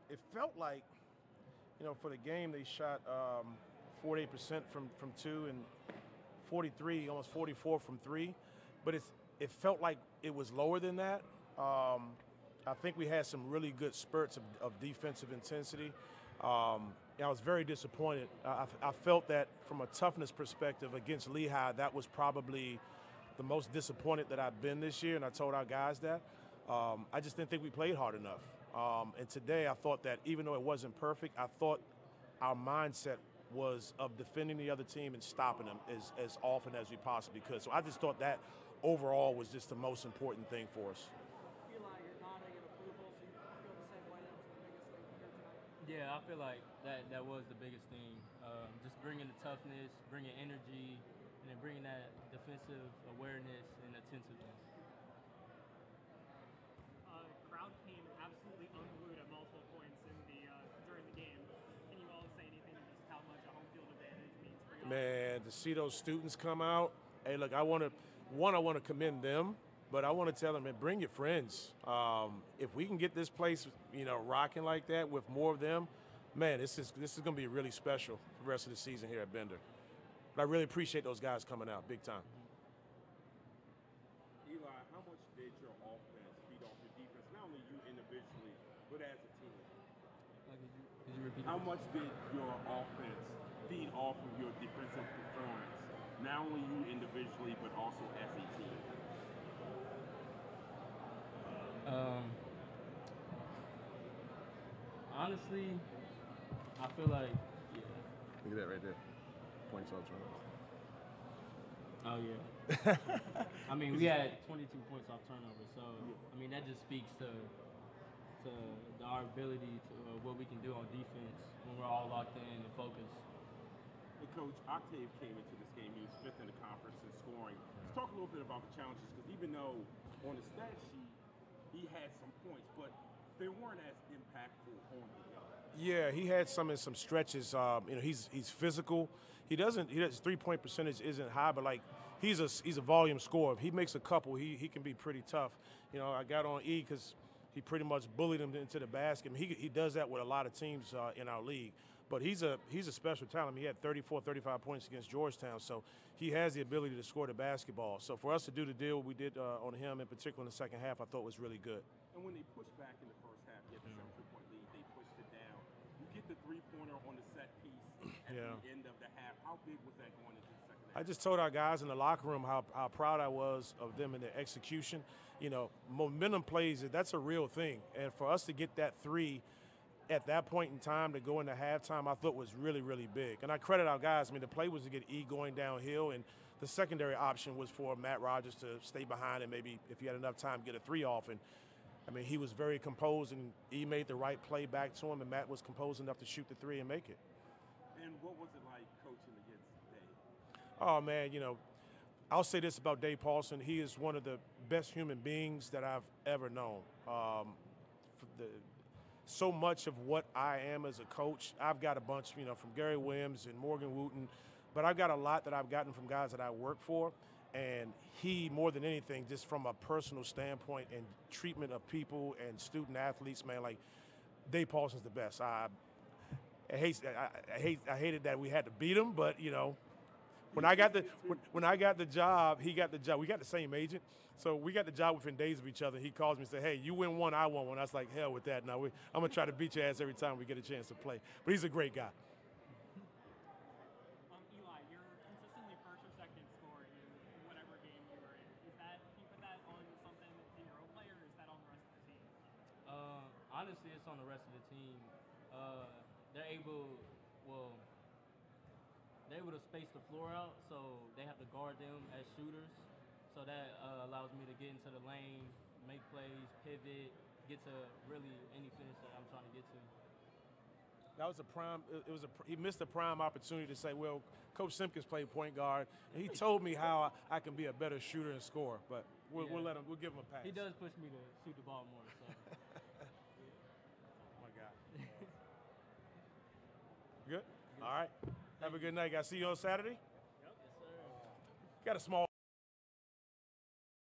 It felt like, for the game they shot 48% from two and 43, almost 44 from three, but it felt like it was lower than that. I think we had some really good spurts of defensive intensity. I was very disappointed. I felt that from a toughness perspective against Lehigh, that was probably the most disappointed that I've been this year, and I told our guys that. I just didn't think we played hard enough. And today I thought that even though it wasn't perfect, I thought our mindset was of defending the other team and stopping them as often as we possibly could. So I just thought that overall was just the most important thing for us. Eli, you're nodding in approval, so you feel the same way. That was the biggest thing here tonight. Yeah, I feel like that was the biggest thing. Just bringing the toughness, bringing energy, and then bringing that defensive awareness and attentiveness. Crowd came absolutely unglued at multiple points during the game. Can you all say anything to just how much a home field advantage means for you? Man, to see those students come out, hey, look, I want to commend them, but I want to tell them, man, bring your friends. If we can get this place, rocking like that with more of them, man, this is going to be really special for the rest of the season here at Bender. But I really appreciate those guys coming out, big time. Eli, how much did your offense feed off your defense? Not only you individually, but as a team. Could you repeat? How much did your offense feed off of your defensive performance? Not only you individually, but also as a team. Honestly, I feel like, yeah. Look at that right there. Points off turnovers. Oh, yeah. I mean, we had 22 points off turnovers, so, I mean, that just speaks to our ability to what we can do on defense when we're all locked in and focused. Hey, Coach, Octave came into this game. He was fifth in the conference in scoring. Let's talk a little bit about the challenges, because even though on the stat sheet he had some points, but they weren't as impactful on the game. Yeah, he had some in some stretches. He's physical. His 3-point percentage isn't high, but like he's a volume scorer. If he makes a couple, he can be pretty tough. I got on E because he pretty much bullied him into the basket. I mean, he does that with a lot of teams in our league. But he's a special talent. He had 34, 35 points against Georgetown, so he has the ability to score the basketball. So for us to do the deal we did on him, in particular in the second half, I thought was really good. And when they pushed back in the first half, you had the 7-3-point lead, they pushed it down. You get the three-pointer on the set piece at the end of the half. How big was that going into the second half? I just told our guys in the locker room how proud I was of them and their execution. Momentum plays, that's a real thing. And for us to get that three at that point in time to go into halftime, I thought was really, really big. And I credit our guys. I mean, the play was to get E going downhill, and the secondary option was for Matt Rogers to stay behind and maybe, if he had enough time, get a three off. And I mean, he was very composed, and E made the right play back to him, and Matt was composed enough to shoot the three and make it. And what was it like coaching against Dave? Oh, man, I'll say this about Dave Paulson. He is one of the best human beings that I've ever known. So much of what I am as a coach, I've got a bunch, from Gary Williams and Morgan Wooten, but I've got a lot that I've gotten from guys that I work for. And he, more than anything, just from a personal standpoint and treatment of people and student athletes, man, like Dave Paulson's the best. I hated that we had to beat him, but when I got the job, he got the job. We got the same agent, so we got the job within days of each other. He calls me and says, "Hey, you win one, I won one." I was like, "Hell with that!" Now I'm gonna try to beat your ass every time we get a chance to play. But he's a great guy. Eli, you're consistently first or second scoring in whatever game you were in. Can you put that on something in your own play, or is that on the rest of the team? Honestly, it's on the rest of the team. They're able to space the floor out, so they have to guard them as shooters. So that allows me to get into the lane, make plays, pivot, get to really any finish that I'm trying to get to. That was he missed a prime opportunity to say, well, Coach Simpkins played point guard, and he told me how I can be a better shooter and scorer. But we'll give him a pass. He does push me to shoot the ball more. So. My God. Good? All right. Have a good night, guys. See you on Saturday? Yep. Yes, sir. Got a small